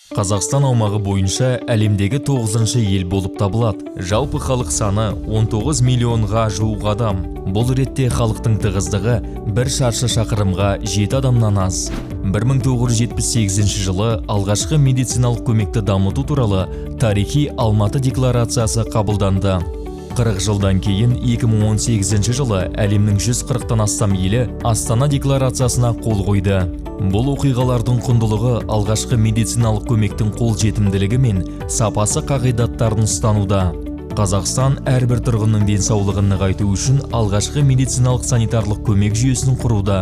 Қазақстан аумағы бойынша әлемдегі 9-шы ел болып табылады. Жалпы халық саны 19 миллионға жуық адам. Бұл ретте халықтың тығыздығы 1 шаршы шақырымға 7 адамнан аз. 1978 жылы алғашқы медициналық көмекті дамыту туралы тарихи Алматы декларациясы қабылданды. 40 жылдан кейін 2018 жылы әлемнің 140-тан астам елі Астана декларациясына қол қойды. Бұл оқиғалардың құндылығы алғашқы медициналық көмектің қолжетімділігі мен сапасы қағидаттарын ұстануда. Қазақстан әрбір тұрғынның денсаулығын нығайту үшін алғашқы медициналық санитарлық көмек жүйесін құруда.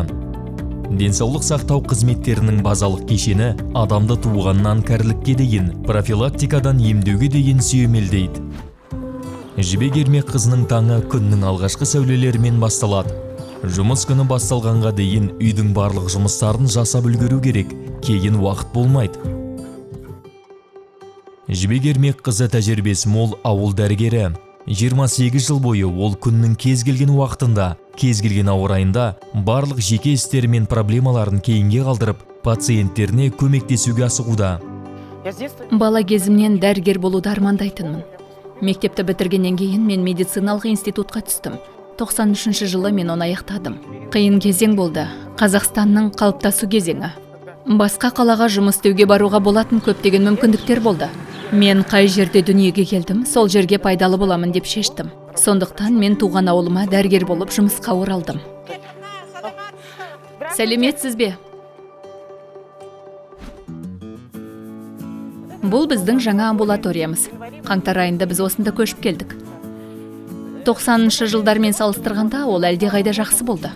Денсаулық сақтау қызметтерінің базалық кешені адамды туғаннан кәрілікке дейін, профилактикадан емдеуге дейін сүйемелдейді. Жібек ермек қызының таңы күннің алғашқы сәулелерімен басталады. Жұмыс күні басталғанға дейін үйдің барлық жұмыстарын жасап үлгеру керек, кейін уақыт болмайды. Жібек ермек қызы тәжірибесі мол ауыл дәрігері. 28 жыл бойы ол күннің кез келген уақытында, кез келген ауа райында барлық жеке істері мен проблемаларын кейінге қалдырып, пациенттеріне көмектесуге асығуда. Бала кезімнен дәрігер болуды армандайтынмын. Мектепті бітіргеннен кейін мен медициналық институтқа түстім. 93 жылы мен оны аяқтадым. Қиын кезең болды. Қазақстанның қалыптасу кезеңі. Басқа қалаға жұмыс істеуге баруға болатын көптеген мүмкіндіктер болды. Мен қай жерде дүниеге келдім, сол жерге пайдалы боламын деп шештім. Сондықтан мен туған ауылыма дәрігер болып жұмысқа оралдым. Сәлеметсіз бе? Бұл біздің жаңа амбулаториямыз. Қаңтар айында біз осында көшіп келдік. 90-шы жылдармен салыстырғанда ол әлдеқайда жақсы болды.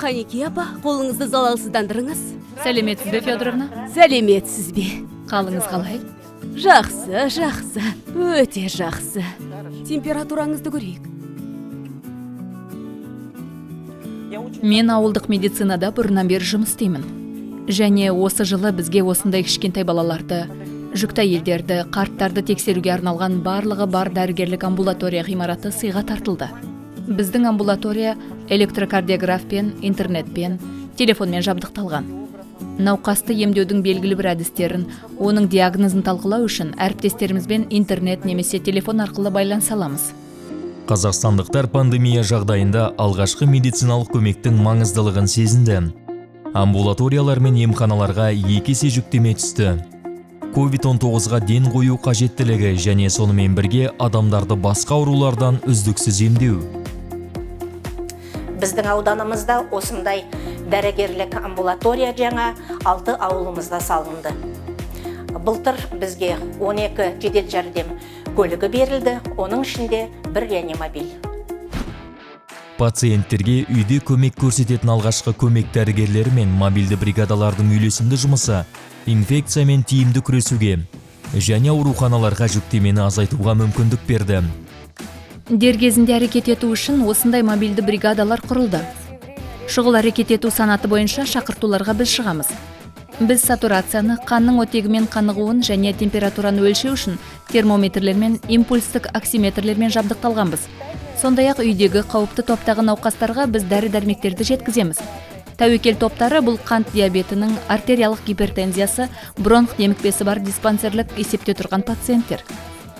Қанеке апа, қолыңызды залалсыздандырыңыз. Сәлеметсіз бе, Федоровна? Сәлеметсіз бе? Қалыңыз қалай? Жақсы, өте жақсы. Температураңызды көрейік. Мен ауылдық медицинада бұрыннан бері жұмыс істеймін. Және осы жылы бізге осындай кішкентай балаларды, жүкті әйелдерді, қарттарды тексеруге арналған барлығы бар дәрігерлік амбулатория ғимараты сыйға тартылды. Біздің амбулатория электрокардиографпен, интернетпен, телефонмен жабдықталған. Науқасты емдеудің белгілі бір әдістерін, оның диагнозын талқылау үшін әріптестерімізбен интернет немесе телефон арқылы байланыса аламыз. Қазақстандықтар пандемия жағдайында алғашқы медициналық көмектің маңыздылығын сезінді. Амбулаториялар мен емханаларға 2 есе жүктеме түсті. COVID-19-ға ден қою қажеттілігі және сонымен бірге адамдарды басқа аурулардан үздіксіз емдеу. Біздің ауданымызда осындай дәрігерлік амбулатория жаңа 6 ауылымызда салынды. Былтыр бізге 12 жедел жәрдем көлігі берілді, оның ішінде 1 реанимобиль. Пациенттерге үйде көмек көрсететін алғашқы көмек дәрігерлері мен мобильді бригадалардың үйлесімді жұмысы инфекциямен тиімді күресуге және ауруханаларға жүктемені азайтуға мүмкіндік берді. Дер кезінде әрекет ету үшін осындай мобильді бригадалар құрылды. Шұғыл әрекет ету санаты бойынша шақыртуларға біз шығамыз. Біз сатурацияны, қанның оттегімен қанығуын және температураны өлшеу үшін термометрлермен, импульстік оксиметрлермен жабдықталғанбыз. Сондай-ақ үйдегі қауіпті топтағы науқастарға біз дәрі-дәрмектерді жеткіземіз. Тәуекел топтары бұл қант диабетінің, артериялық гипертензиясы, бронх демікпесі бар диспансерлік есепте тұрған пациенттер.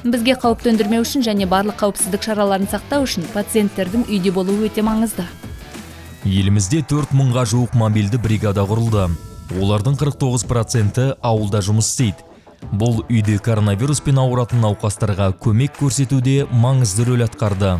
Бізге қауіп төндірмеу үшін және барлық қауіпсіздік шараларын сақтау үшін пациенттердің үйде болуы өте маңызды. Елімізде 4000-ға жуық мобильді бригада құрылды. Олардың 49% ауылда жұмыс істейді. Бұл үйде коронавируспен ауыратын науқастарға көмек көрсетуде маңызды рөл атқарды.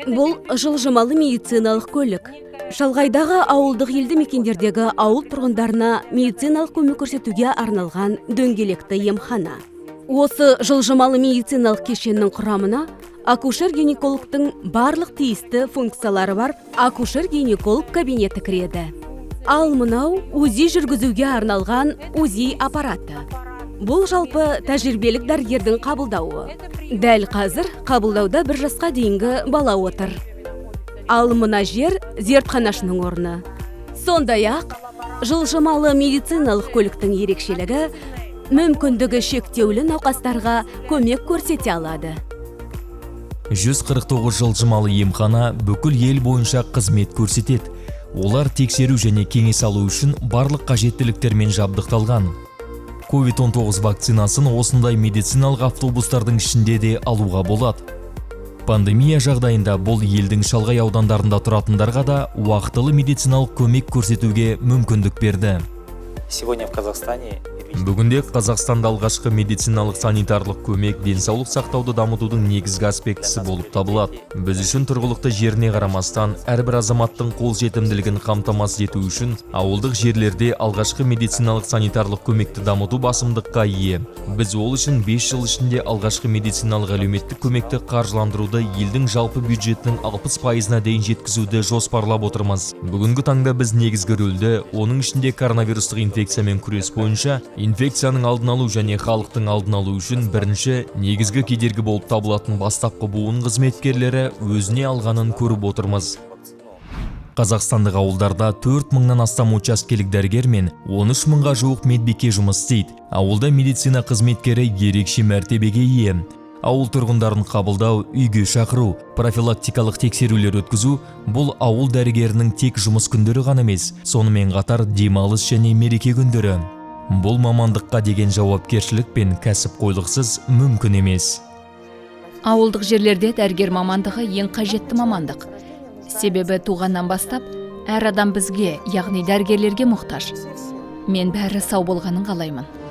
Бұл жылжымалы медициналық көлік. Шалғайдағы ауылдық елді мекендердегі ауыл тұрғындарына медициналық көмек көрсетуге арналған дөңгелекті емхана. Осы жылжымалы медициналық кешеннің құрамына акушер-гинекологтың барлық тиісті функциялары бар акушер-гинеколог кабинеті кіреді. Ал мынау УЗИ жүргізуге арналған УЗИ аппараты. Бұл жалпы тәжірибелік дәрігердің қабылдауы. Дәл қазір қабылдауда 1 жасқа дейінгі бала отыр. Ал мына жер зертханашының орны. Сондай-ақ жылжымалы медициналық көліктің ерекшелігі мүмкіндігі шектеулі науқастарға көмек көрсете алады. 149 жылжымалы емхана бүкіл ел бойынша қызмет көрсетеді. Олар тексеру және кеңес алу үшін барлық қажеттіліктермен жабдықталған. COVID-19 вакцинасын осындай медициналық автобустардың ішінде де алуға болады. Пандемия жағдайында бұл елдің шалғай аудандарында тұратындарға да уақытылы медициналық көмек көрсетуге мүмкіндік берді. Сегодня в Казахстане Бүгінде Қазақстанда алғашқы медициналық санитарлық көмек денсаулық сақтауды дамытудың негізгі аспектісі болып табылады. Біз үшін тұрғылықты жеріне қарамастан әрбір азаматтың қолжетімділігін қамтамасыз ету үшін ауылдық жерлерде алғашқы медициналық санитарлық көмекті дамыту басымдыққа ие. Біз ол үшін 5 жыл ішінде алғашқы медициналық әлеуметтік көмекті қаржыландыруды елдің жалпы бюджетінің 60%-на дейін жеткізуді жоспарлап отырмыз. Бүгінгі таңда біз негізгі рөлді, оның ішінде коронавирустық инфекциямен күрес бойынша инфекцияның алдын алу және халықтың алдын алу үшін бірінші негізгі кедергі болып табылатын бастапқы буын қызметкерлері өзіне алғанын көріп отырмыз. Қазақстандық ауылдарда 4 мыңнан астам учаскелік дәрігер мен 13 мыңға жуық медбике жұмыс істейді. Ауылда медицина қызметкері ерекше мәртебеге ие. Ауыл тұрғындарын қабылдау, үйге шақыру, профилактикалық тексерулер өткізу бұл ауыл дәрігерінің тек жұмыс күндері ғана емес, сонымен қатар демалыс және мереке күндері. Бұл мамандыққа деген жауапкершілік пен кәсіпқойлықсыз мүмкін емес. Ауылдық жерлерде дәрігер мамандығы ең қажетті мамандық. Себебі туғаннан бастап, әр адам бізге, яғни дәрігерлерге мұқтаж. Мен бәрі сау болғанын қалаймын.